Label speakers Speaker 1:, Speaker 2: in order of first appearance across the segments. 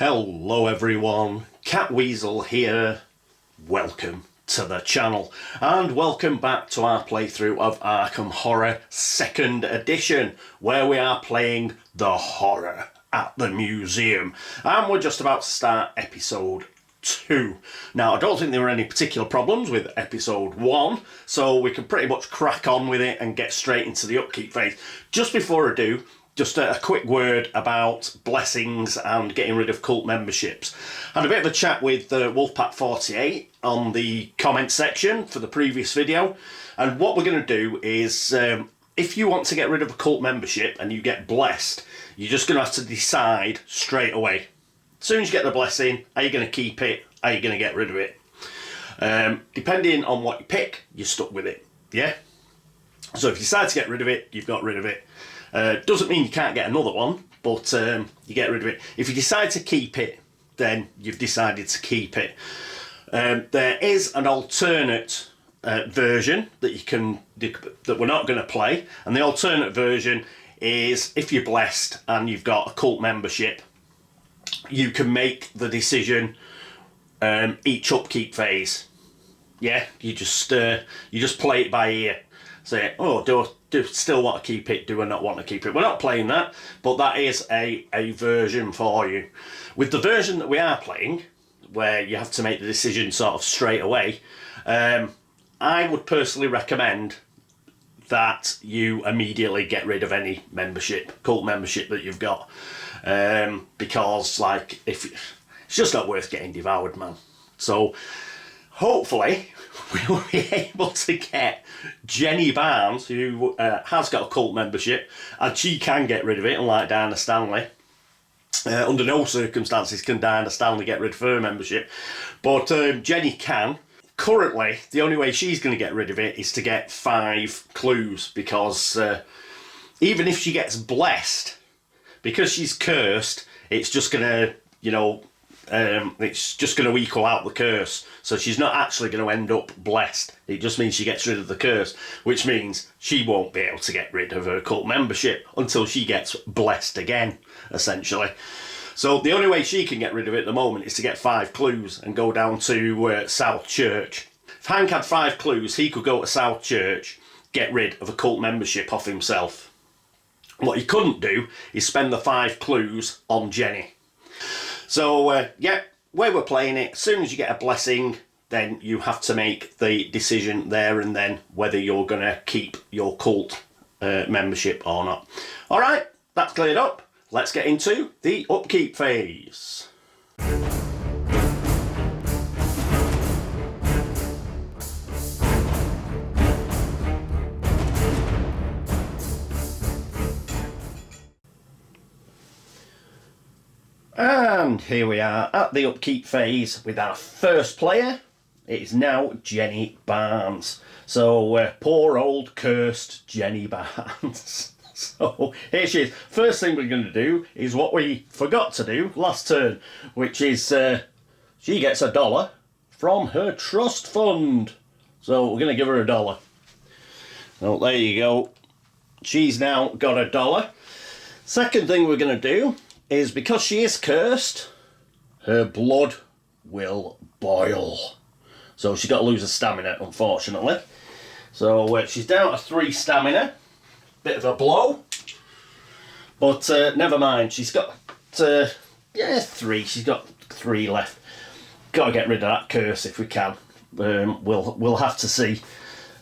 Speaker 1: Hello everyone, Catweazle here. Welcome to the channel and welcome back to our playthrough of Arkham Horror 2nd edition, where we are playing the horror at the museum, and we're just about to start episode 2. Now, I don't think there were any particular problems with episode 1, so we can pretty much crack on with it and get straight into the upkeep phase. Just before I do, just a quick word about blessings and getting rid of cult memberships. I had a bit of a chat with Wolfpack48 on the comment section for the previous video, and what we're going to do is if you want to get rid of a cult membership and you get blessed, you're just going to have to decide straight away. As soon as you get the blessing, are you going to keep it? Are you going to get rid of it? Depending on what you pick, you're stuck with it. Yeah? So if you decide to get rid of it, you've got rid of it. Doesn't mean you can't get another one, but you get rid of it. If you decide to keep it, then you've decided to keep it. There is an alternate version that that we're not going to play, and the alternate version is if you're blessed and you've got a cult membership, you can make the decision each upkeep phase. Yeah, you just play it by ear. Say, oh, do I still want to keep it? Do I not want to keep it? We're not playing that, but that is a version for you. With the version that we are playing, where you have to make the decision sort of straight away, I would personally recommend that you immediately get rid of any cult membership that you've got, because if it's just not worth getting devoured, man. So hopefully we'll be able to get Jenny Barnes, who has got a cult membership, and she can get rid of it, unlike Diana Stanley. Under no circumstances can Diana Stanley get rid of her membership, but Jenny can. Currently, the only way she's going to get rid of it is to get 5 clues, because even if she gets blessed, because she's cursed, it's just going to, it's just going to equal out the curse. So she's not actually going to end up blessed. It just means she gets rid of the curse, which means she won't be able to get rid of her cult membership until she gets blessed again, essentially. So the only way she can get rid of it at the moment is to get 5 clues and go down to South Church. If Hank had 5 clues, he could go to South Church, get rid of a cult membership off himself. What he couldn't do is spend the 5 clues on Jenny. So, yeah, where we're playing it, as soon as you get a blessing, then you have to make the decision there and then whether you're going to keep your cult membership or not. All right, that's cleared up. Let's get into the upkeep phase. And here we are at the upkeep phase with our first player. It is now Jenny Barnes. So poor old cursed Jenny Barnes. So here she is. First thing we're going to do is what we forgot to do last turn, which is she gets $1 from her trust fund. So we're going to give her $1. So there you go. She's now got $1. Second thing we're going to do is, because she is cursed, her blood will boil. So she's got to lose her stamina, unfortunately. So she's down to 3 stamina. Bit of a blow. But never mind. She's got 3. She's got 3 left. Got to get rid of that curse if we can. We'll have to see.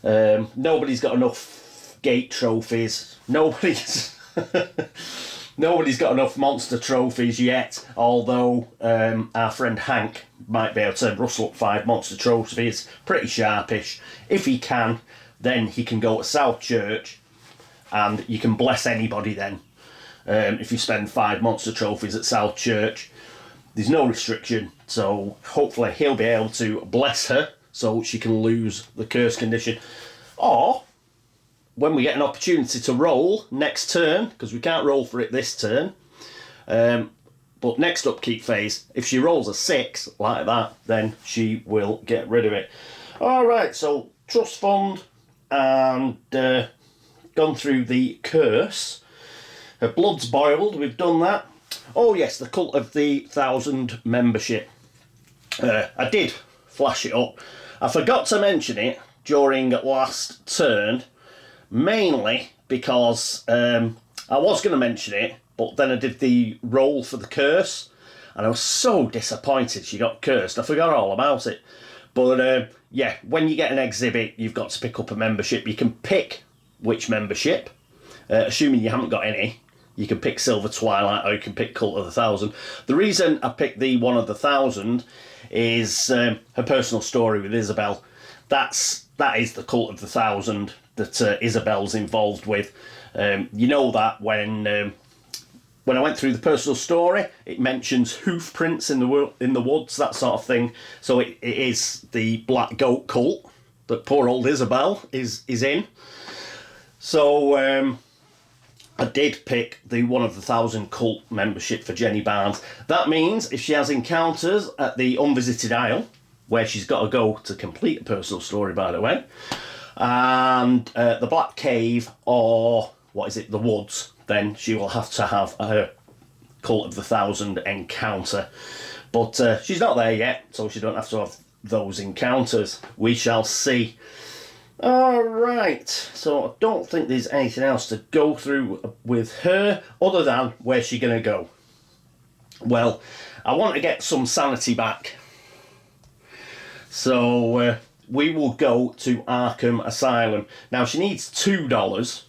Speaker 1: Nobody's got enough gate trophies. Nobody's got enough monster trophies yet, although our friend Hank might be able to rustle up 5 monster trophies pretty sharpish. If he can, then he can go to South Church, and you can bless anybody then. If you spend 5 monster trophies at South Church, there's no restriction, so hopefully he'll be able to bless her so she can lose the curse condition. Or when we get an opportunity to roll next turn, because we can't roll for it this turn, but next upkeep phase, if she rolls a 6 like that, then she will get rid of it. Alright, so trust fund and gone through the curse. Her blood's boiled, we've done that. Oh yes, the Cult of the 1,000 membership. I did flash it up. I forgot to mention it during last turn, mainly because I was going to mention it, but then I did the roll for the curse, and I was so disappointed she got cursed. I forgot all about it. But yeah, when you get an exhibit, you've got to pick up a membership. You can pick which membership, assuming you haven't got any. You can pick Silver Twilight, or you can pick Cult of the 1,000. The reason I picked the one of the 1,000 is her personal story with Isabel. That is the Cult of the 1,000 that Isabel's involved with. You know that when I went through the personal story, it mentions hoof prints in the woods, that sort of thing. So it is the Black Goat cult that poor old Isabel is in. So I did pick the one of the 1,000 cult membership for Jenny Barnes. That means if she has encounters at the Unvisited Isle, where she's got to go to complete a personal story, by the way, and the Black Cave, or what is it, the Woods, then she will have to have a Cult of the 1,000 encounter. But she's not there yet, so she don't have to have those encounters. We shall see. Alright, so I don't think there's anything else to go through with her other than where's she going to go. Well, I want to get some sanity back. So we will go to Arkham Asylum. Now she needs $2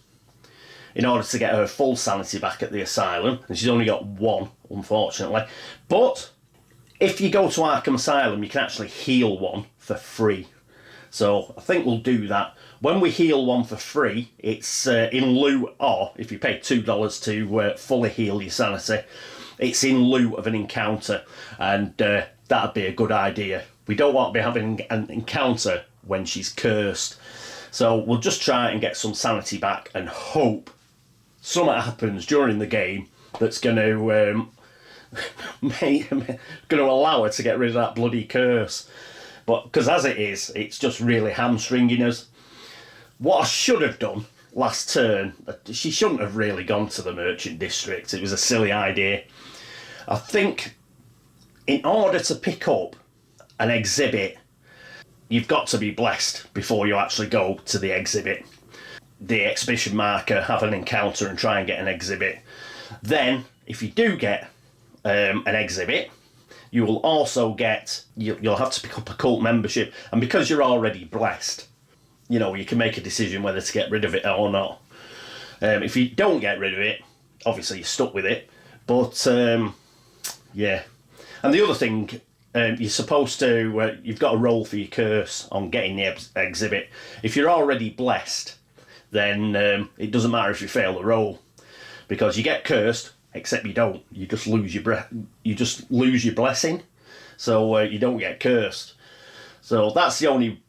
Speaker 1: in order to get her full sanity back at the asylum, and she's only got 1, unfortunately. But if you go to Arkham Asylum, you can actually heal 1 for free. So I think we'll do that. When we heal 1 for free, it's in lieu, or if you pay $2 to fully heal your sanity, it's in lieu of an encounter, and that'd be a good idea. We don't want to be having an encounter when she's cursed. So we'll just try and get some sanity back and hope something happens during the game that's going to allow her to get rid of that bloody curse. But because as it is, it's just really hamstringing us. What I should have done last turn, she shouldn't have really gone to the Merchant District. It was a silly idea. I think in order to pick up an exhibit, you've got to be blessed before you actually go to the exhibit. The exhibition marker, have an encounter and try and get an exhibit. Then, if you do get an exhibit, you will also get, you'll have to pick up a cult membership. And because you're already blessed, you know, you can make a decision whether to get rid of it or not. If you don't get rid of it, obviously you're stuck with it. But, yeah. And the other thing, you're supposed to, you've got to roll for your curse on getting the exhibit. If you're already blessed, then it doesn't matter if you fail the roll, because you get cursed, except you don't. You just lose your blessing, so you don't get cursed. So that's the only,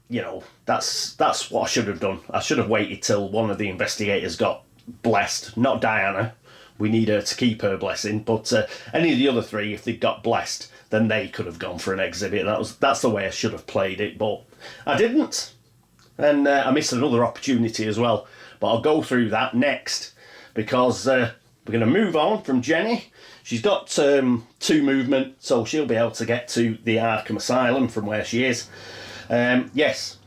Speaker 1: you know, that's what I should have done. I should have waited till one of the investigators got blessed, not Diana. We need her to keep her blessing, but any of the other 3, if they got blessed, then they could have gone for an exhibit. That's the way I should have played it, but I didn't. And I missed another opportunity as well. But I'll go through that next, because we're going to move on from Jenny. She's got 2 movement, so she'll be able to get to the Arkham Asylum from where she is. Yes,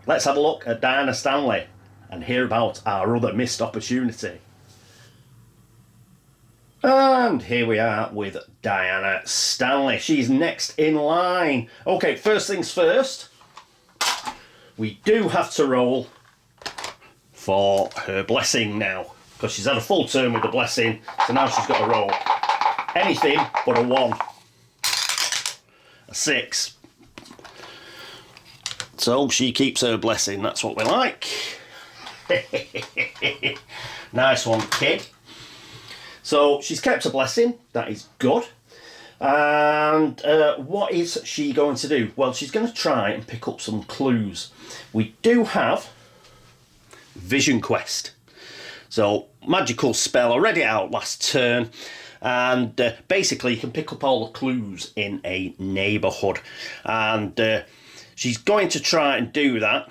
Speaker 1: let's have a look at Diana Stanley and hear about our other missed opportunity. And here we are with Diana Stanley. She's next in line. Okay, first things first. We do have to roll for her blessing now, because she's had a full turn with the blessing, so now she's got to roll anything but a 1. A 6. So she keeps her blessing, that's what we like. Nice one, kid. So she's kept her blessing, that is good. And what is she going to do? Well, she's going to try and pick up some clues. We do have Vision Quest. So, magical spell already out last turn. And basically you can pick up all the clues in a neighbourhood. And she's going to try and do that.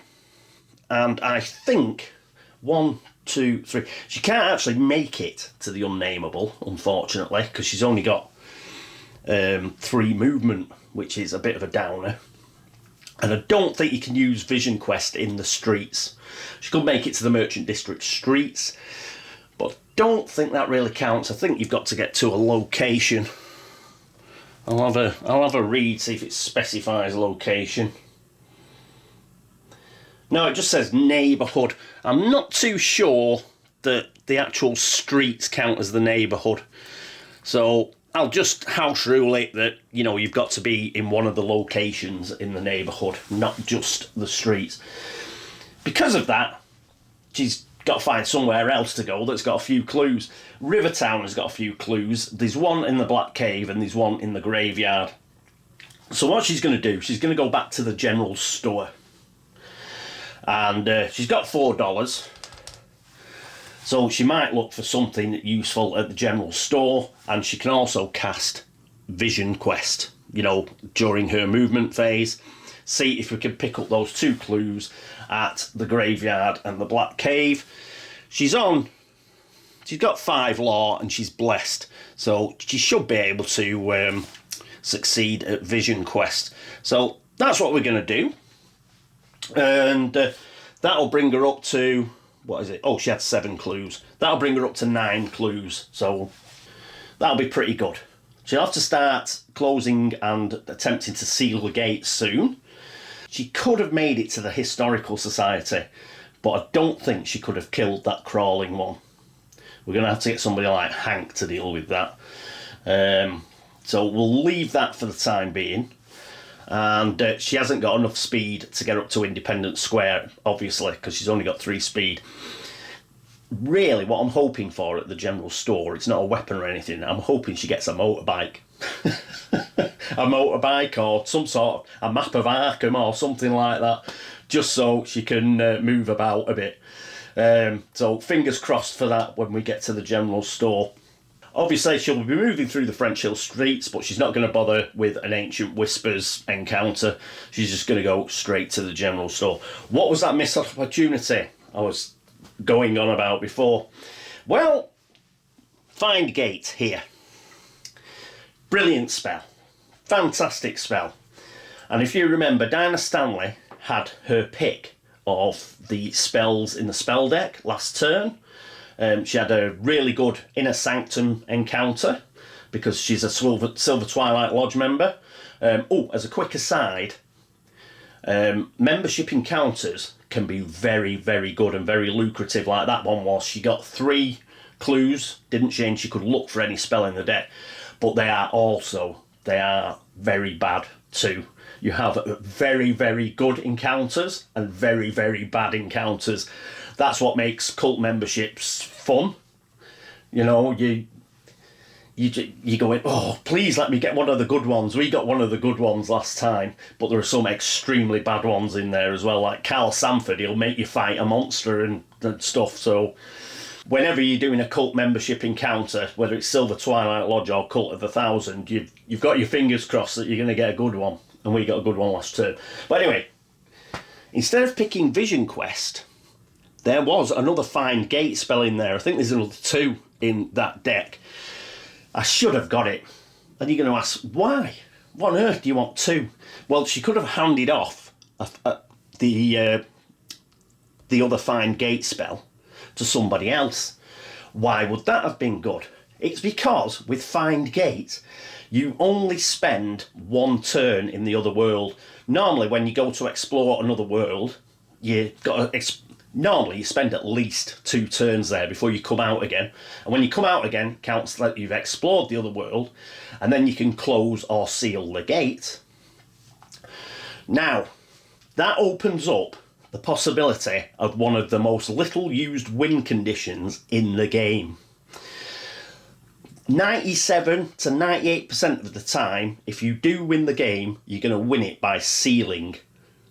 Speaker 1: And I think 1, 2, 3. She can't actually make it to the unnameable, unfortunately, because she's only got 3 movement, which is a bit of a downer. And I don't think you can use Vision Quest in the streets. She could make it to the Merchant District streets, but I don't think that really counts. I think you've got to get to a location. I'll have a read, see if it specifies location. No, it just says neighbourhood. I'm not too sure that the actual streets count as the neighbourhood. So I'll just house rule it that, you know, you've got to be in one of the locations in the neighbourhood, not just the streets. Because of that, she's got to find somewhere else to go that's got a few clues. Rivertown has got a few clues. There's one in the Black Cave and there's one in the graveyard. So what she's going to do, she's going to go back to the general store. And she's got $4. So she might look for something useful at the general store, and she can also cast Vision Quest, you know, during her movement phase. See if we can pick up those 2 clues at the graveyard and the Black Cave. She's got 5 law and she's blessed, so she should be able to succeed at Vision Quest. So that's what we're going to do. And that'll bring her up to, what is it? Oh, she had 7 clues. That'll bring her up to 9 clues. So that'll be pretty good. She'll have to start closing and attempting to seal the gates soon. She could have made it to the Historical Society, but I don't think she could have killed that crawling one. We're going to have to get somebody like Hank to deal with that. So we'll leave that for the time being. And she hasn't got enough speed to get up to Independence Square, obviously, because she's only got 3 speed. Really, what I'm hoping for at the general store, it's not a weapon or anything, I'm hoping she gets a motorbike. A motorbike or some sort of a map of Arkham or something like that, just so she can move about a bit. So fingers crossed for that when we get to the general store. Obviously, she'll be moving through the French Hill streets, but she's not going to bother with an Ancient Whispers encounter. She's just going to go straight to the general store. What was that missed opportunity I was going on about before? Well, find gate here. Brilliant spell. Fantastic spell. And if you remember, Diana Stanley had her pick of the spells in the spell deck last turn. She had a really good Inner Sanctum encounter because she's a Silver Twilight Lodge member. As a quick aside, membership encounters can be very, very good and very lucrative, like that one was. She got 3 clues, didn't she? And she could look for any spell in the deck. But they are very bad too. You have very, very good encounters and very, very bad encounters. That's what makes cult memberships fun. You know, you go in, oh, please let me get one of the good ones. We got one of the good ones last time, but there are some extremely bad ones in there as well. Like Carl Sanford, he'll make you fight a monster and stuff. So whenever you're doing a cult membership encounter, whether it's Silver Twilight Lodge or Cult of the Thousand, you've got your fingers crossed that you're going to get a good one. And we got a good one last turn. But anyway, instead of picking Vision Quest, there was another Find Gate spell in there. I think there's another 2 in that deck. I should have got it. And you're going to ask, why? What on earth do you want 2? Well, she could have handed off the other Find Gate spell to somebody else. Why would that have been good? It's because with Find Gate, you only spend 1 turn in the other world. Normally, when you go to explore another world, normally you spend at least 2 turns there before you come out again. And when you come out again, it counts that you've explored the other world, and then you can close or seal the gate. Now, that opens up the possibility of one of the most little used win conditions in the game. 97 to 98% of the time, if you do win the game, you're going to win it by sealing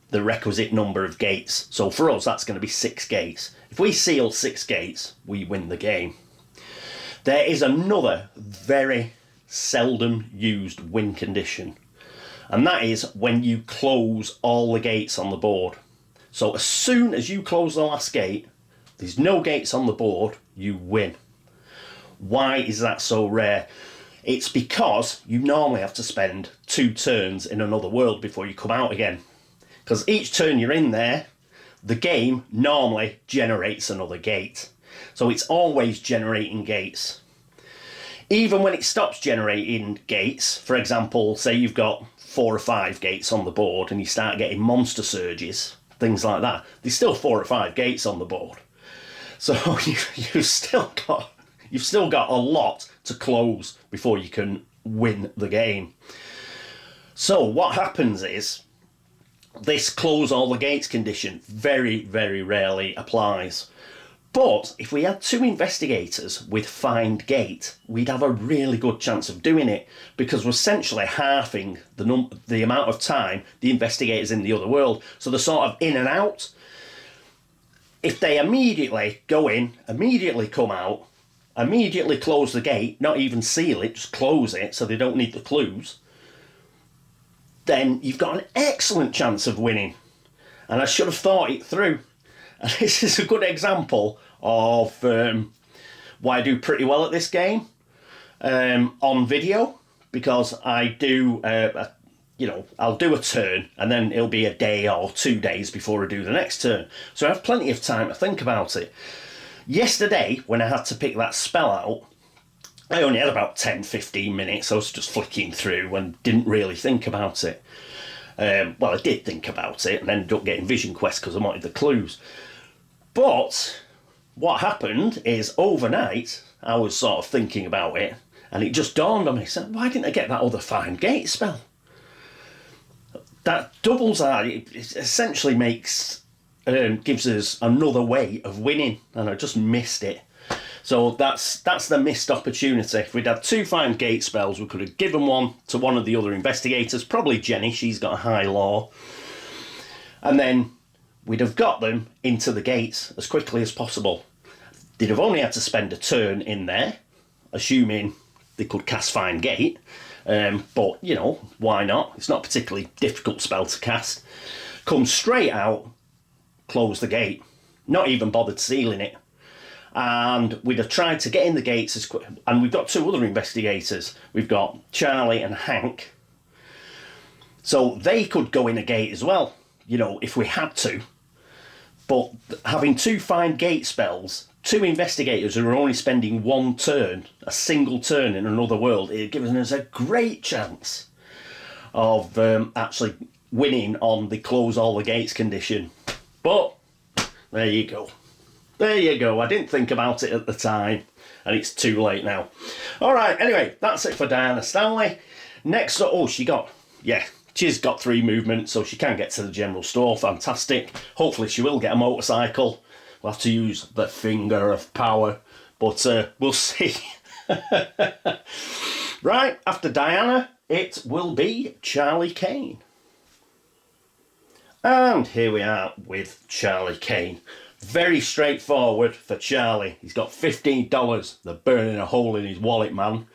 Speaker 1: the requisite number of gates. So for us, that's going to be 6 gates. If we seal 6 gates, we win the game. There is another very seldom used win condition, and that is when you close all the gates on the board. So as soon as you close the last gate, there's no gates on the board, you win. Why is that so rare? It's because you normally have to spend 2 turns in another world before you come out again. Because each turn you're in there, the game normally generates another gate. So it's always generating gates. Even when it stops generating gates, for example, say you've got 4 or 5 gates on the board and you start getting monster surges, things like that, there's still 4 or 5 gates on the board. So you've still got a lot to close before you can win the game. So what happens is, this close all the gates condition very, very rarely applies. But if we had 2 investigators with find gate, we'd have a really good chance of doing it, because we're essentially halving the amount of time the investigators in the other world. So they're sort of in and out. If they immediately go in, immediately come out, immediately close the gate, not even seal it, just close it so they don't need the clues, then you've got an excellent chance of winning. And I should have thought it through. And this is a good example of why I do pretty well at this game on video, because I do, I'll do a turn and then it'll be a day or 2 days before I do the next turn. So I have plenty of time to think about it. Yesterday, when I had to pick that spell out, I only had about 10-15 minutes. I was just flicking through and didn't really think about it. Well, I did think about it and ended up getting vision quests because I wanted the clues. But what happened is, overnight, I was sort of thinking about it, and it just dawned on me, so why didn't I get that other find gate spell? That doubles our, it essentially gives us another way of winning, and I just missed it. So that's the missed opportunity. If we'd had 2 find gate spells, we could have given one to one of the other investigators, probably Jenny, she's got a high law, and then we'd have got them into the gates as quickly as possible. They'd have only had to spend a turn in there, assuming they could cast find gate, but, why not? It's not a particularly difficult spell to cast. Come straight out, close the gate, not even bothered sealing it. And we'd have tried to get in the gates as quick. And we've got 2 other investigators. We've got Charlie and Hank. So they could go in a gate as well, if we had to. But having 2 find gate spells, 2 investigators who are only spending 1 turn, a single turn in another world, it gives us a great chance of actually winning on the close all the gates condition. But there you go. There you go. I didn't think about it at the time, and it's too late now. All right, anyway, that's it for Diana Stanley. Next up, she's got 3 movements, so she can get to the general store. Fantastic. Hopefully she will get a motorcycle. We'll have to use the finger of power, but we'll see. Right, after Diana, it will be Charlie Kane. And here we are with Charlie Kane. Very straightforward for Charlie. He's got $15. They're burning a hole in his wallet, man.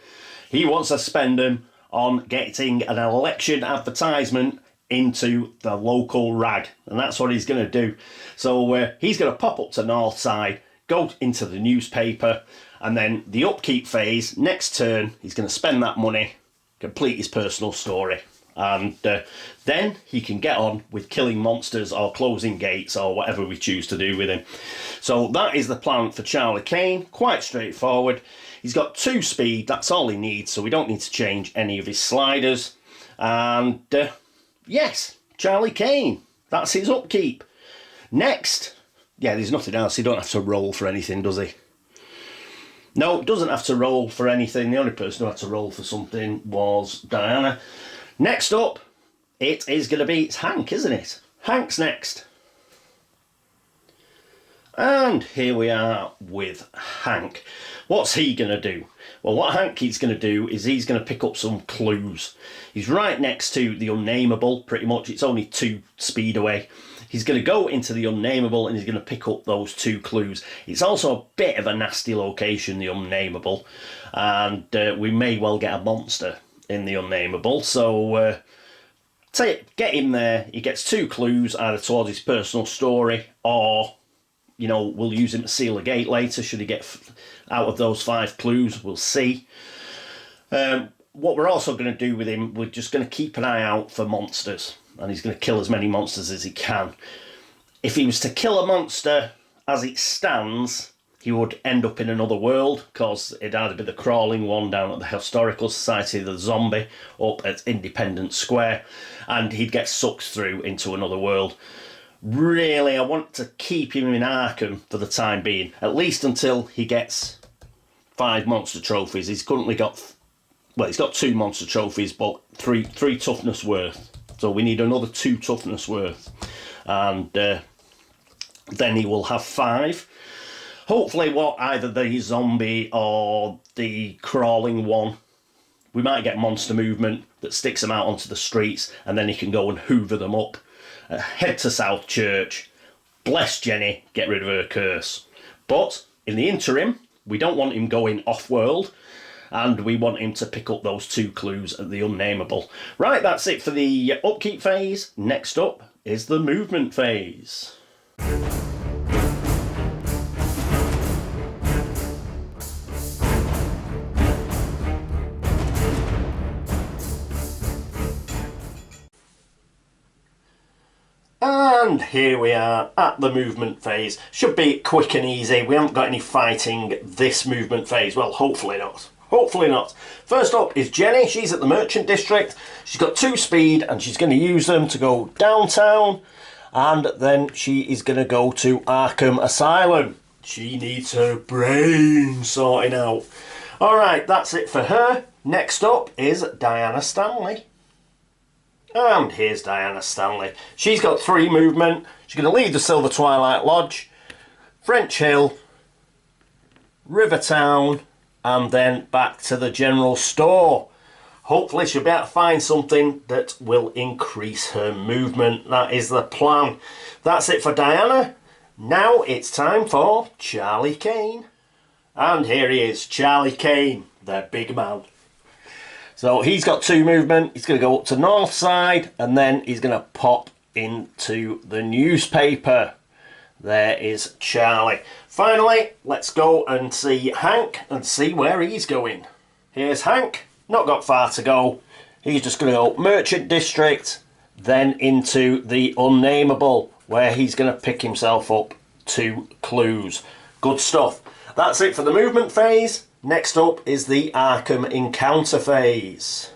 Speaker 1: He wants to spend them on getting an election advertisement into the local rag, and that's what he's going to do. So he's going to pop up to Northside, go into the newspaper, and then the upkeep phase, next turn, he's going to spend that money, complete his personal story, and then he can get on with killing monsters or closing gates or whatever we choose to do with him. So that is the plan for Charlie Kane. Quite straightforward. He's got 2 speed, that's all he needs, so we don't need to change any of his sliders. And yes, Charlie Kane, that's his upkeep. Next, there's nothing else. He don't have to roll for anything, does he? No, doesn't have to roll for anything. The only person who had to roll for something was Diana. Next up, it is going to be Hank, isn't it? Hank's next. And here we are with Hank. What's he going to do? Well, what Hanky's going to do is he's going to pick up some clues. He's right next to the Unnameable, pretty much. It's only 2 speed away. He's going to go into the Unnameable and he's going to pick up those 2 clues. It's also a bit of a nasty location, the Unnameable. And we may well get a monster in the Unnameable. So get him there. He gets 2 clues either towards his personal story or, you know, we'll use him to seal a gate later, should he get out of those 5 clues, we'll see. What we're also going to do with him, we're just going to keep an eye out for monsters, and he's going to kill as many monsters as he can. If he was to kill a monster as it stands, he would end up in another world, because it'd either be the crawling one down at the Historical Society, the zombie up at Independence Square, and he'd get sucked through into another world. Really, I want to keep him in Arkham for the time being, at least until he gets 5 monster trophies. He's currently got, well, he's got 2 monster trophies, but three toughness worth. So we need another 2 toughness worth, and then he will have 5. Hopefully, either the zombie or the crawling one, we might get monster movement that sticks them out onto the streets, and then he can go and hoover them up. Head to South Church, bless Jenny, get rid of her curse. But in the interim, we don't want him going off-world, and we want him to pick up those 2 clues at the unnameable. Right, that's it for the upkeep phase. Next up is the movement phase. And here we are at the movement phase. Should be quick and easy. We haven't got any fighting this movement phase. Well, hopefully not. Hopefully not. First up is Jenny. She's at the Merchant District. She's got 2 speed, and she's going to use them to go downtown. And then she is going to go to Arkham Asylum. She needs her brain sorting out. Alright, that's it for her. Next up is Diana Stanley. And here's Diana Stanley. She's got 3 movement. She's going to leave the Silver Twilight Lodge, French Hill, Rivertown, and then back to the general store. Hopefully she'll be able to find something that will increase her movement. That is the plan. That's it for Diana. Now it's time for Charlie Kane. And here he is, Charlie Kane, the big man. So he's got 2 movement. He's going to go up to North Side, and then he's going to pop into the newspaper. There is Charlie. Finally, let's go and see Hank and see where he's going. Here's Hank. Not got far to go. He's just going to go Merchant District, then into the Unnameable, where he's going to pick himself up 2 clues. Good stuff. That's it for the movement phase. Next up is the Arkham Encounter phase.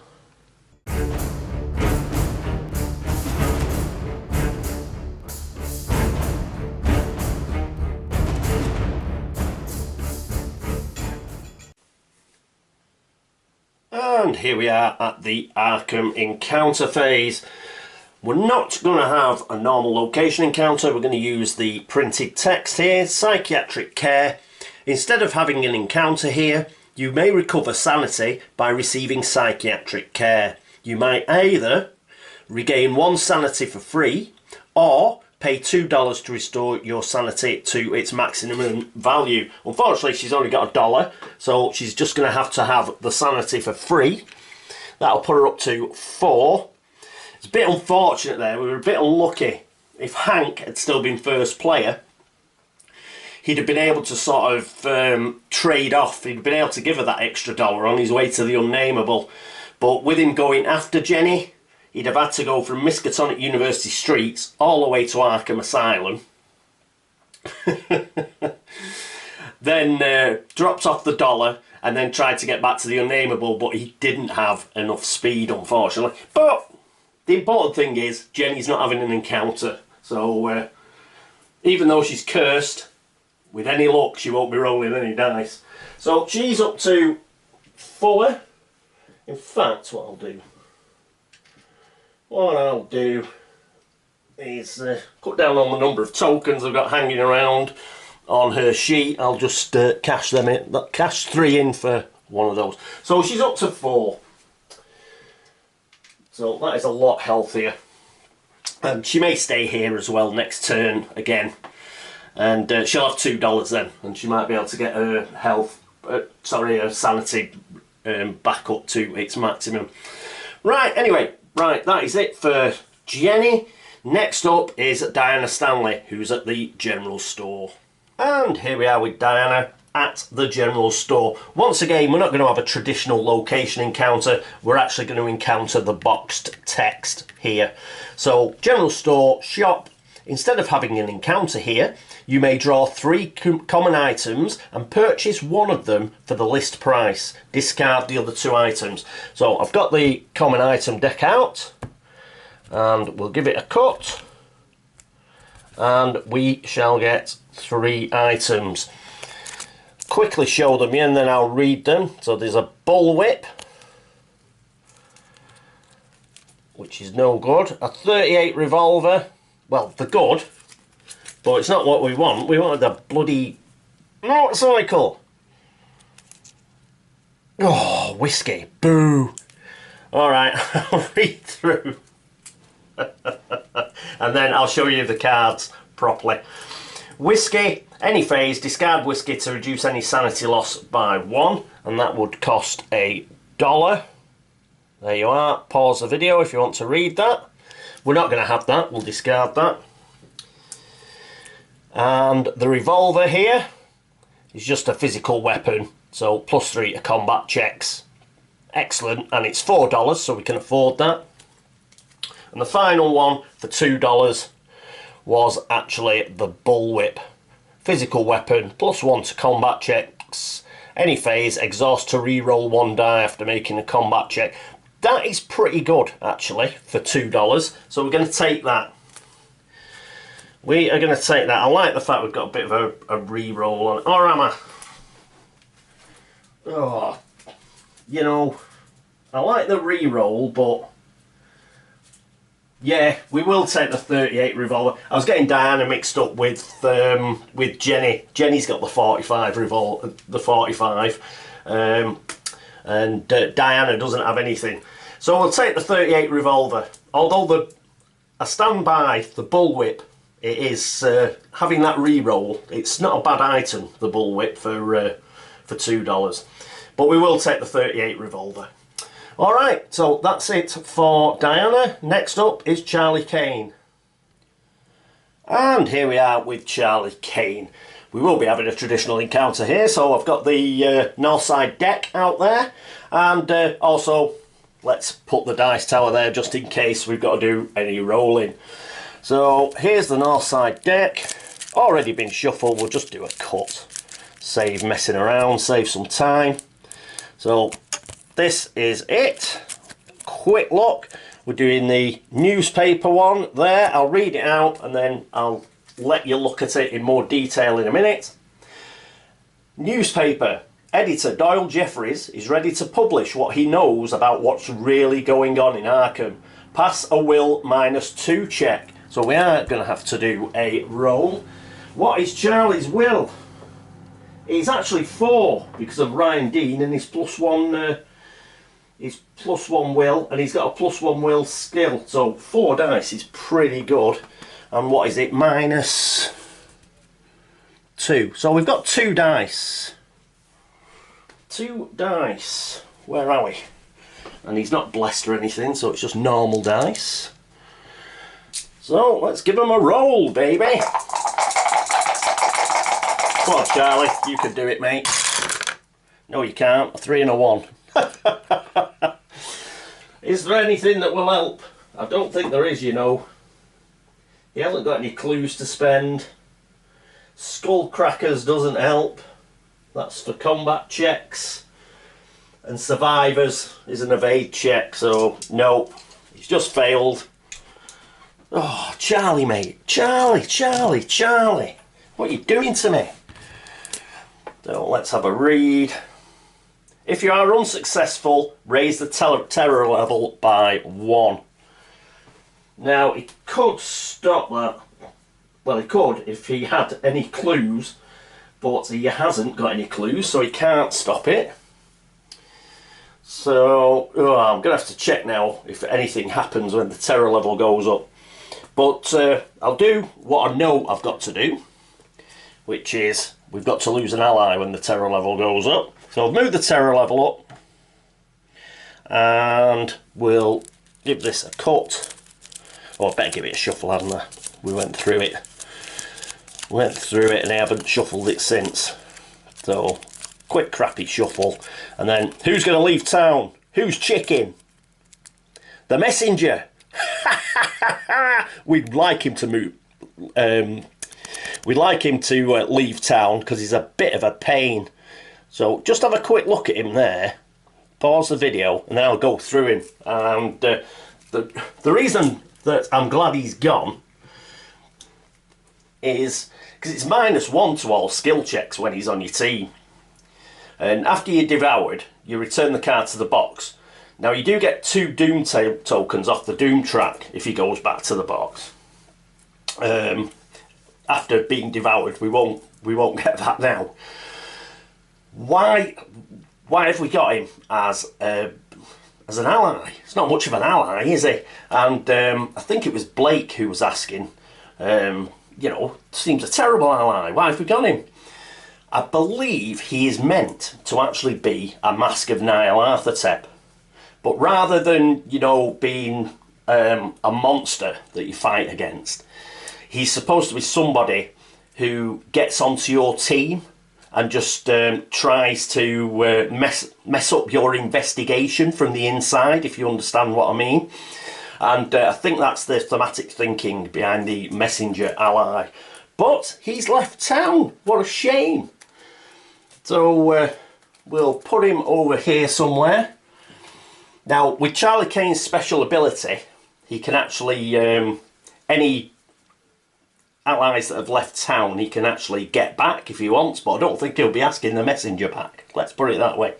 Speaker 1: And here we are at the Arkham Encounter phase. We're not going to have a normal location encounter. We're going to use the printed text here, psychiatric care. Instead of having an encounter here, you may recover sanity by receiving psychiatric care. You might either regain 1 sanity for free, or pay $2 to restore your sanity to its maximum value. Unfortunately, she's only got $1, so she's just going to have the sanity for free. That'll put her up to 4. It's a bit unfortunate there. We were a bit unlucky. If Hank had still been first player, he'd have been able to sort of trade off. He'd been able to give her that extra $1 on his way to the Unnameable. But with him going after Jenny, he'd have had to go from Miskatonic University streets all the way to Arkham Asylum. Then dropped off the $1 and then tried to get back to the Unnameable, but he didn't have enough speed, unfortunately. But the important thing is Jenny's not having an encounter. So even though she's cursed, with any luck, she won't be rolling any dice. So she's up to 4. In fact, what I'll do is cut down on the number of tokens I've got hanging around on her sheet. I'll just cash them in. Cash 3 in for one of those. So she's up to 4. So that is a lot healthier. And she may stay here as well next turn again. And she'll have $2 then, and she might be able to get her health, her sanity back up to its maximum. Right, anyway, right, that is it for Jenny. Next up is Diana Stanley, who's at the general store. And here we are with Diana at the general store. Once again, we're not going to have a traditional location encounter. We're actually going to encounter the boxed text here. So, general store, shop. Instead of having an encounter here, you may draw 3 common items and purchase one of them for the list price. Discard the other 2 items. So I've got the common item deck out and we'll give it a cut and we shall get 3 items. Quickly show them and then I'll read them. So there's a bullwhip, which is no good. A 38 revolver. Well, they're good, but it's not what we want. We wanted the bloody motorcycle. Oh, whiskey. Boo. Alright, I'll read through. And then I'll show you the cards properly. Whiskey, any phase, discard whiskey to reduce any sanity loss by 1. And that would cost $1. There you are. Pause the video if you want to read that. We're not going to have that, we'll discard that. And the revolver here is just a physical weapon, so +3 to combat checks. Excellent, and it's $4, so we can afford that. And the final one for $2 was actually the bullwhip. Physical weapon, +1 to combat checks. Any phase, exhaust to re-roll 1 die after making a combat check. That is pretty good, actually, for $2. So we're going to take that. We are going to take that. I like the fact we've got a bit of a re-roll on it. Or am I? Oh, you know, I like the re-roll, but yeah, we will take the 38 revolver. I was getting Diana mixed up with Jenny. Jenny's got the 45 revolver, the 45. And Diana doesn't have anything. So we'll take the 38 revolver. Although I stand by the bullwhip, it is having that re-roll. It's not a bad item, the bullwhip, for $2. But we will take the 38 revolver. Alright, so that's it for Diana. Next up is Charlie Kane. And here we are with Charlie Kane. We will be having a traditional encounter here, so I've got the north side deck out there, and also let's put the dice tower there just in case we've got to do any rolling. So here's the north side deck, already been shuffled. We'll just do a cut, save messing around, save some time. So this is it. Quick look, we're doing the newspaper one there. I'll read it out and then I'll let you look at it in more detail in a minute. Newspaper. Editor Doyle Jeffries is ready to publish what he knows about what's really going on in Arkham. Pass a will -2 check. So we are going to have to do a roll. What is Charlie's will? He's actually 4 because of Ryan Dean and his +1 will, and he's got a +1 will skill. So 4 dice is pretty good. And what is it? -2. So we've got 2 dice. 2 dice. Where are we? And he's not blessed or anything, so it's just normal dice. So let's give him a roll, baby. Come on, Charlie. You can do it, mate. No, you can't. A 3 and a 1. Is there anything that will help? I don't think there is, you know. He hasn't got any clues to spend. Skull crackers doesn't help. That's for combat checks. And survivors is an evade check, so no. He's just failed. Oh, Charlie, mate. Charlie. What are you doing to me? So let's have a read. If you are unsuccessful, raise the terror level by 1. Now, he could stop that. Well, he could if he had any clues, but he hasn't got any clues, so he can't stop it. So, I'm going to have to check now if anything happens when the terror level goes up. But I'll do what I know I've got to do, which is we've got to lose an ally when the terror level goes up. So I'll move the terror level up, and we'll give this a cut. Oh, I better give it a shuffle, hadn't I? We went through it. Went through it and I haven't shuffled it since. So, quick crappy shuffle. And then, who's going to leave town? Who's chicken? The messenger. We'd like him to move. We'd like him to leave town because he's a bit of a pain. So just have a quick look at him there. Pause the video and then I'll go through him. And the reason that I'm glad he's gone is because it's -1 to all skill checks when he's on your team. And after you're devoured, you return the card to the box. Now you do get 2 doom tokens off the doom track if he goes back to the box. After being devoured, we won't get that now. Why have we got him as an ally? It's not much of an ally, is he? And I think it was Blake who was asking. You know, seems a terrible ally. Why have we got him? I believe he is meant to actually be a Mask of Nyarlathotep. But rather than, you know, being a monster that you fight against, he's supposed to be somebody who gets onto your team and just tries to mess up your investigation from the inside, if you understand what I mean. And I think that's the thematic thinking behind the messenger ally. But he's left town. What a shame. So we'll put him over here somewhere. Now, with Charlie Kane's special ability, he can actually, any allies that have left town, he can actually get back if he wants, but I don't think he'll be asking the messenger back. Let's put it that way.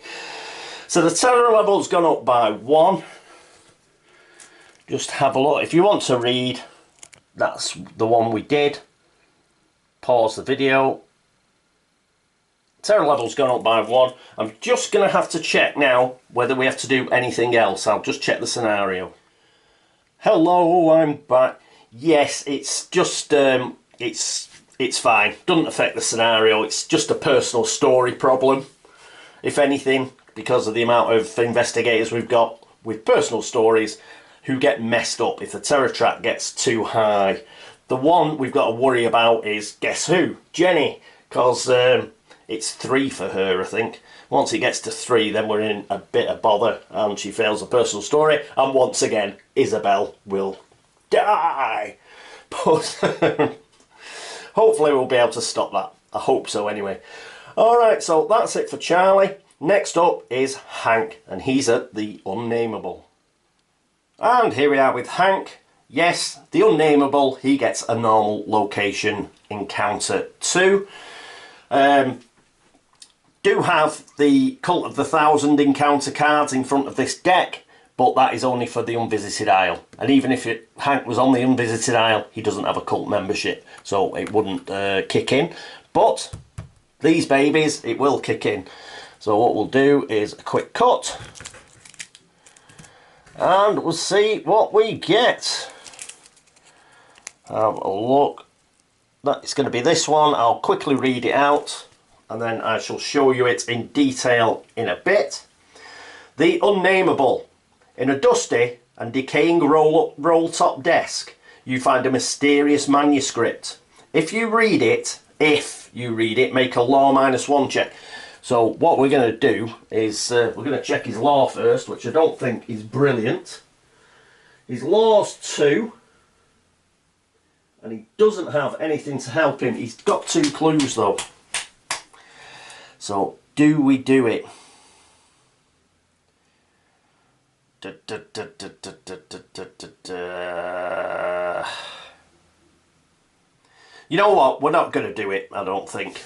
Speaker 1: So the terror level's gone up by 1. Just have a look. If you want to read, that's the one we did. Pause the video. Terror level's gone up by 1. I'm just going to have to check now whether we have to do anything else. I'll just check the scenario. Hello, I'm back. Yes, it's just, it's fine. Doesn't affect the scenario. It's just a personal story problem, if anything, because of the amount of investigators we've got with personal stories who get messed up if the terror track gets too high. The one we've got to worry about is, guess who? Jenny, because it's 3 for her, I think. Once it gets to 3, then we're in a bit of bother, and she fails a personal story, and once again, Isabel will die. But hopefully we'll be able to stop that. I hope so anyway. Alright, so that's it for Charlie. Next up is Hank, and he's at the Unnameable. And here we are with Hank. Yes, the Unnameable, he gets a normal location encounter too. Do have the Cult of the Thousand encounter cards in front of this deck, but that is only for the Unvisited Isle. And even if Hank was on the Unvisited Isle, he doesn't have a cult membership, so it wouldn't kick in. But these babies, it will kick in. So what we'll do is a quick cut, and we'll see what we get. Have a look. It's going to be this one. I'll quickly read it out, and then I shall show you it in detail in a bit. The Unnameable. In a dusty and decaying roll-top desk, you find a mysterious manuscript. If you read it, make a law -1 check. So what we're going to do is we're going to check his law first, which I don't think is brilliant. His law's 2, and he doesn't have anything to help him. He's got 2 clues though. So do we do it? You know what? We're not going to do it, I don't think.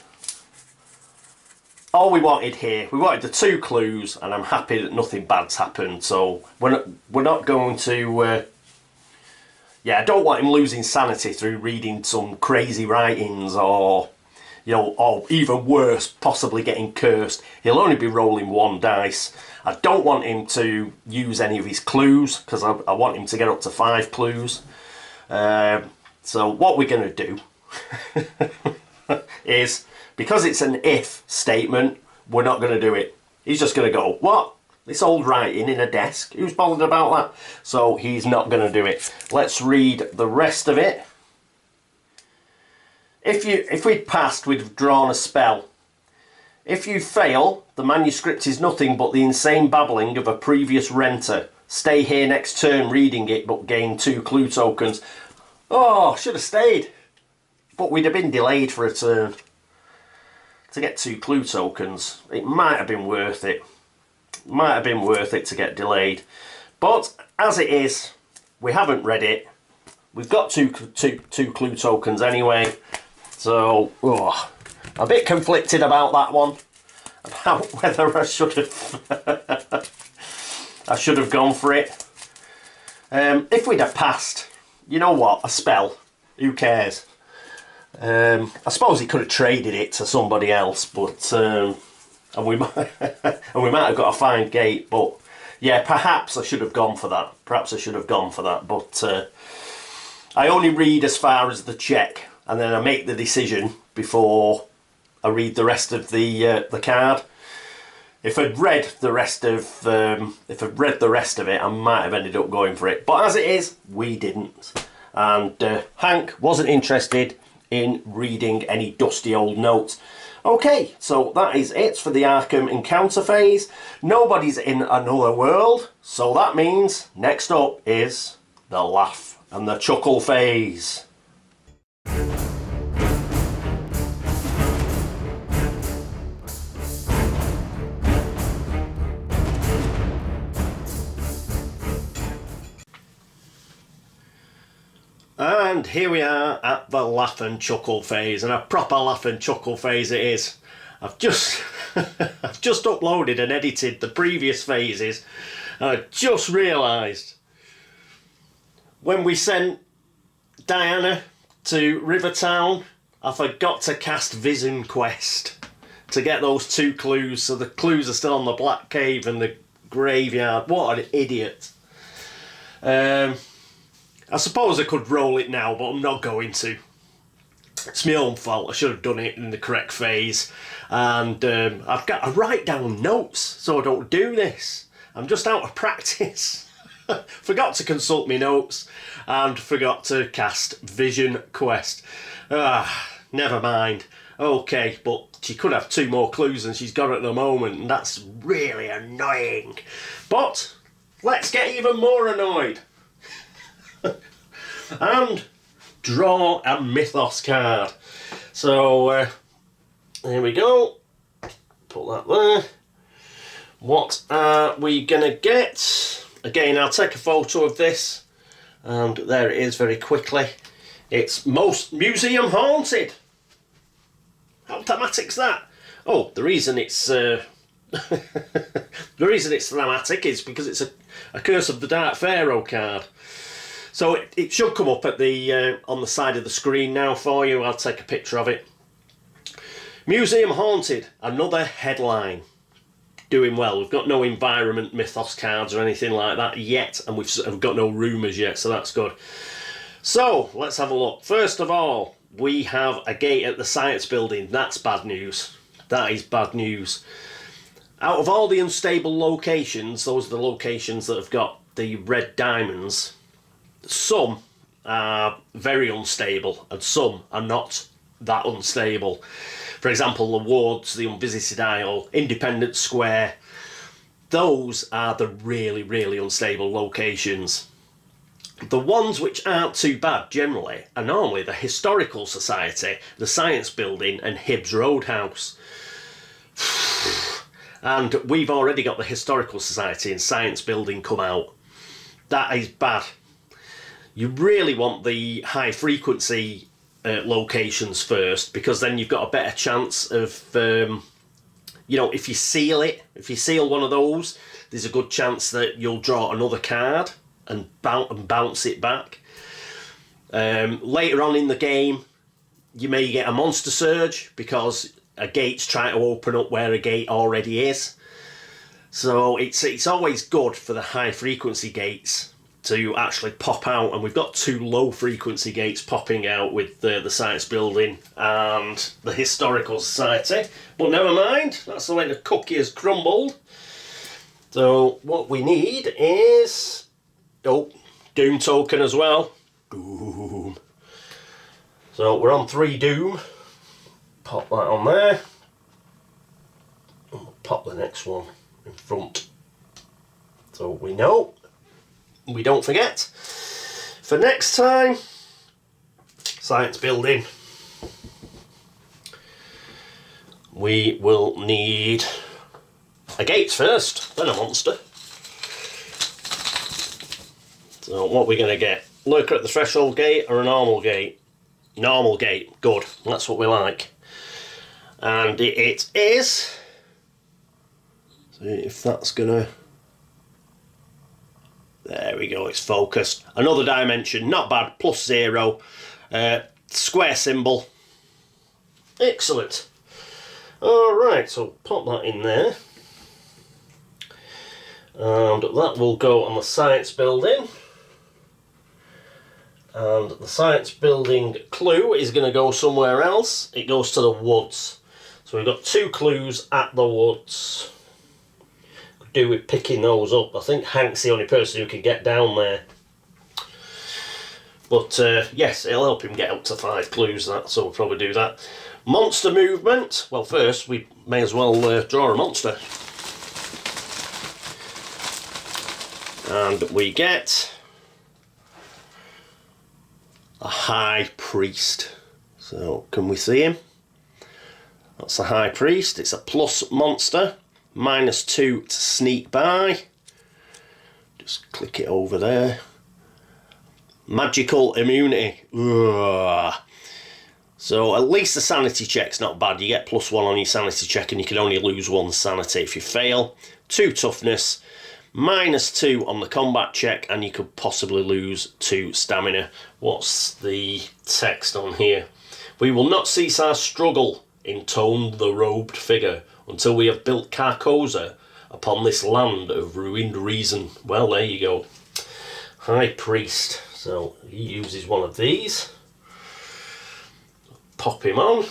Speaker 1: All we wanted here, we wanted the 2 clues, and I'm happy that nothing bad's happened. So we're not going to. Yeah, I don't want him losing sanity through reading some crazy writings, or you know, or even worse, possibly getting cursed. He'll only be rolling 1 dice. I don't want him to use any of his clues, because I want him to get up to 5 clues. So what we're going to do is, because it's an if statement, we're not going to do it. He's just going to go, what? This old writing in a desk? Who's bothered about that? So he's not going to do it. Let's read the rest of it. If we'd passed, we'd have drawn a spell. If you fail, the manuscript is nothing but the insane babbling of a previous renter. Stay here next turn reading it, but gain 2 clue tokens. Oh, should have stayed. But we'd have been delayed for a turn. To get 2 clue tokens, it might have been worth it. Might have been worth it to get delayed. But as it is, we haven't read it. We've got two clue tokens anyway. So, a bit conflicted about that one. About whether I should have gone for it. If we'd have passed, you know what, a spell, who cares? I suppose he could have traded it to somebody else, but and we might have got a fine gate. But yeah, perhaps I should have gone for that. But I only read as far as the check, and then I make the decision before I read the rest of the card. If I'd read the rest of it, I might have ended up going for it. But as it is, we didn't. And Hank wasn't interested in reading any dusty old notes. Okay, so that is it for the Arkham encounter phase. Nobody's in another world, so that means next up is the laugh and the chuckle phase. And here we are at the laugh and chuckle phase, and a proper laugh and chuckle phase it is. I've just I've just uploaded and edited the previous phases, and I just realised when we sent Diana to Rivertown, I forgot to cast Vision Quest to get those 2 clues, so the clues are still on the Black Cave and the graveyard. What an idiot. I suppose I could roll it now, but I'm not going to. It's my own fault. I should have done it in the correct phase. And I've got to write down notes so I don't do this. I'm just out of practice. Forgot to consult my notes and forgot to cast Vision Quest. Never mind. Okay, but she could have 2 more clues than she's got at the moment, and that's really annoying. But let's get even more annoyed. And draw a Mythos card. So here we go. Put that there. What are we gonna get? Again, I'll take a photo of this, and there it is very quickly. It's most museum haunted. How dramatic's that? Oh, the reason it's the reason it's dramatic is because it's a Curse of the Dark Pharaoh card. So it should come up at the on the side of the screen now for you. I'll take a picture of it. Museum haunted, another headline. Doing well. We've got no environment Mythos cards or anything like that yet, and we've got no rumours yet, so that's good. So let's have a look. First of all, we have a gate at the science building. That's bad news. That is bad news. Out of all the unstable locations, those are the locations that have got the red diamonds. Some are very unstable and some are not that unstable. For example, the wards, the Unvisited Isle, Independence Square, those are the really, really unstable locations. The ones which aren't too bad generally are normally the Historical Society, the Science Building and Hibbs Roadhouse. And we've already got the Historical Society and Science Building come out. That is bad. You really want the high frequency locations first, because then you've got a better chance of, you know, if you seal one of those, there's a good chance that you'll draw another card and bounce it back. Later on in the game, you may get a monster surge because a gate's trying to open up where a gate already is. So it's always good for the high frequency gates to actually pop out, and we've got 2 low frequency gates popping out with the Science Building and the Historical Society. But never mind, that's the way the cookie has crumbled. So what we need is Doom token as well. Doom. So we're on 3 doom. Pop that on there. And we'll pop the next one in front. So we know, we don't forget. For next time, science building, we will need a gate first, then a monster. So what we're going to get? Lurker at the threshold gate or a normal gate? Normal gate, good, that's what we like. And it is, see if that's gonna, there we go, it's focused. Another dimension, not bad, +0, square symbol, excellent. Alright, so pop that in there. And that will go on the science building. And the science building clue is going to go somewhere else. It goes to the woods. So we've got 2 clues at the woods. Could do with picking those up. I think Hank's the only person who can get down there. But yes, it'll help him get up to 5 clues, that, so we'll probably do that. Monster movement. Well, first we may as well draw a monster. And we get a high priest. So can we see him? That's the high priest. It's a plus monster, -2 to sneak by. Just click it over there. Magical immunity. Ugh. So at least the sanity check's not bad. You get +1 on your sanity check and you can only lose 1 sanity if you fail. 2 toughness. -2 on the combat check, and you could possibly lose 2 stamina. What's the text on here? We will not cease our struggle, intoned the robed figure, until we have built Carcosa upon this land of ruined reason. Well, there you go. High priest. So he uses one of these. Pop him on.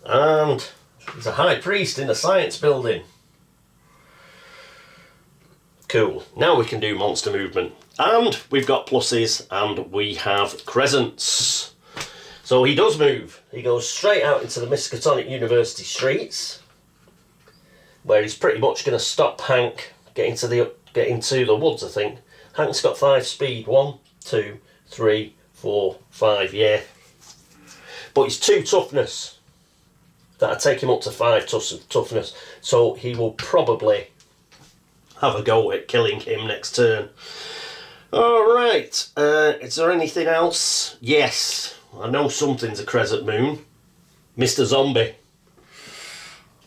Speaker 1: And he's a high priest in a science building. Cool. Now we can do monster movement. And we've got pluses and we have crescents. So he does move. He goes straight out into the Miskatonic University streets, where he's pretty much going to stop Hank getting to the woods, I think. Hank's got 5 speed. 1, 2, 3, 4, 5, yeah. But he's 2 toughness. That'll take him up to 5 toughness. So he will probably have a go at killing him next turn. Alright, is there anything else? Yes, I know something's a crescent moon. Mr. Zombie.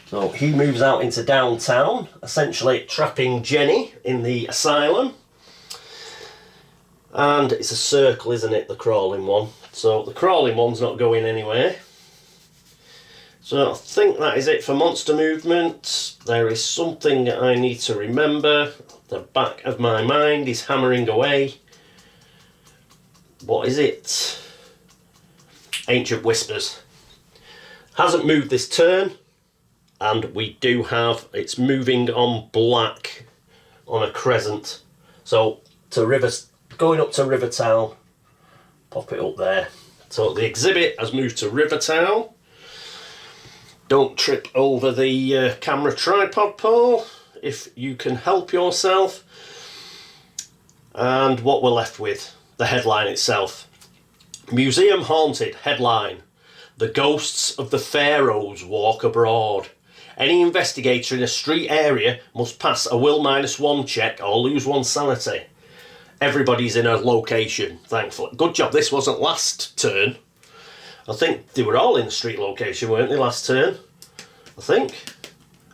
Speaker 1: So he moves out into downtown, essentially trapping Jenny in the asylum. And it's a circle, isn't it, the crawling one? So the crawling one's not going anywhere. So I think that is it for monster movement. There is something I need to remember. The back of my mind is hammering away. What is it? Ancient Whispers. Hasn't moved this turn. And we do have, it's moving on black on a crescent. So going up to Rivertown. Pop it up there. So the exhibit has moved to Rivertown. Don't trip over the camera tripod pole if you can help yourself. And what we're left with, the headline itself. Museum haunted, headline. The ghosts of the pharaohs walk abroad. Any investigator in a street area must pass a will -1 check or lose 1 sanity. Everybody's in a location, thankfully. Good job this wasn't last turn. I think they were all in the street location, weren't they, last turn? I think.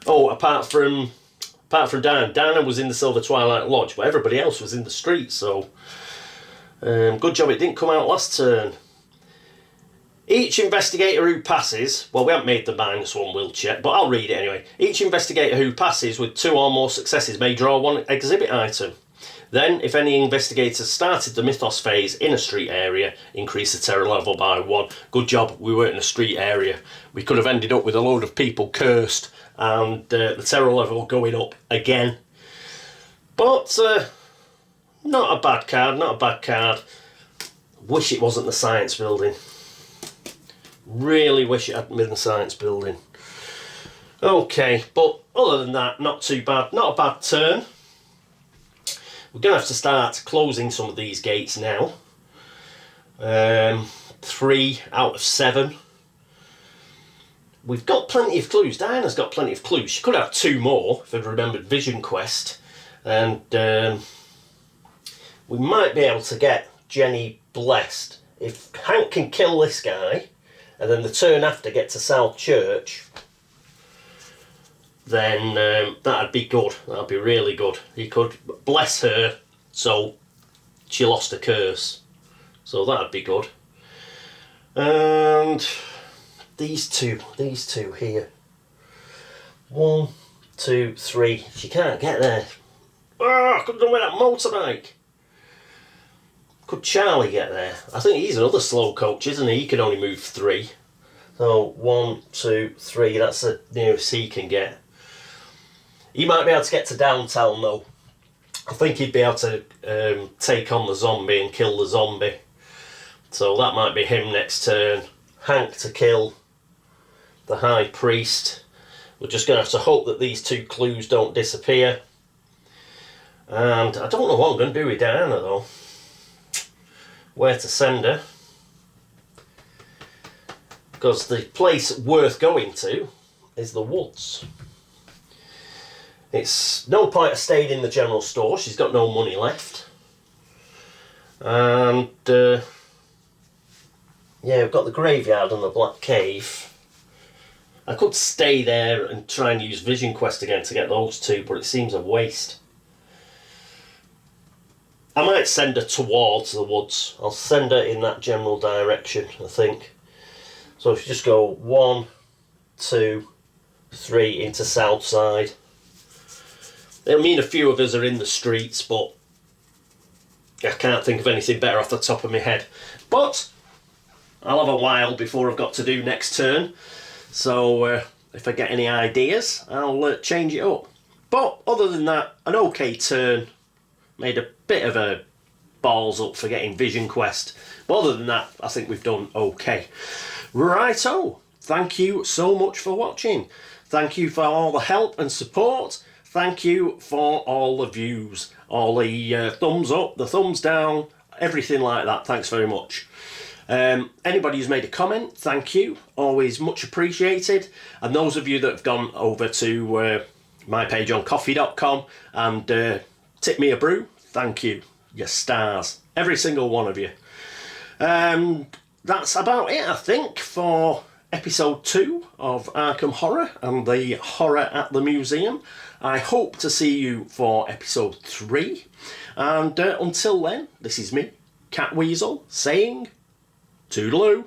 Speaker 1: Oh, apart from Diana. Diana was in the Silver Twilight Lodge, but everybody else was in the street, so good job it didn't come out last turn. Each investigator who passes, well, we haven't made the -1 will check, but I'll read it anyway. Each investigator who passes with 2 or more successes may draw 1 exhibit item. Then, if any investigators started the Mythos phase in a street area, increase the terror level by 1. Good job we weren't in a street area. We could have ended up with a load of people cursed and the terror level going up again. But, not a bad card, not a bad card. Wish it wasn't the science building. Really wish it hadn't been the science building. Okay, but other than that, not too bad. Not a bad turn. We're going to have to start closing some of these gates now. 3 out of 7. We've got plenty of clues. Diana's got plenty of clues. She could have 2 more if I'd remembered Vision Quest. And we might be able to get Jenny blessed. If Hank can kill this guy, and then the turn after get to South Church, then that'd be good. That'd be really good. He could bless her so she lost a curse. So that'd be good. And these two here. 1, 2, 3. She can't get there. Oh, I could have done with that motorbike. Could Charlie get there? I think he's another slow coach, isn't he? He can only move 3. So 1, 2, 3. That's the nearest he can get. He might be able to get to downtown though. I think he'd be able to take on the zombie and kill the zombie. So that might be him next turn. Hank to kill the High Priest. We're just going to have to hope that these 2 clues don't disappear. And I don't know what I'm going to do with Diana though. Where to send her. Because the place worth going to is the woods. It's no point of staying in the general store. She's got no money left. And yeah, we've got the graveyard and the Black Cave. I could stay there and try and use Vision Quest again to get those 2, but it seems a waste. I might send her towards the woods. I'll send her in that general direction, I think. So if you just go 1, 2, 3 into Southside. It'll mean a few of us are in the streets, but I can't think of anything better off the top of my head. But I'll have a while before I've got to do next turn. So if I get any ideas, I'll change it up. But other than that, an okay turn. Made a bit of a balls up for getting Vision Quest. But other than that, I think we've done okay. Righto. Thank you so much for watching. Thank you for all the help and support. Thank you for all the views, all the thumbs up, the thumbs down, everything like that. Thanks very much. Anybody who's made a comment, thank you. Always much appreciated. And those of you that have gone over to my page on coffee.com and tip me a brew, thank you. You're stars. Every single one of you. That's about it, I think, for episode 2 of Arkham Horror and the Horror at the Museum. I hope to see you for episode 3. And until then, this is me, Catweazle, saying toodaloo.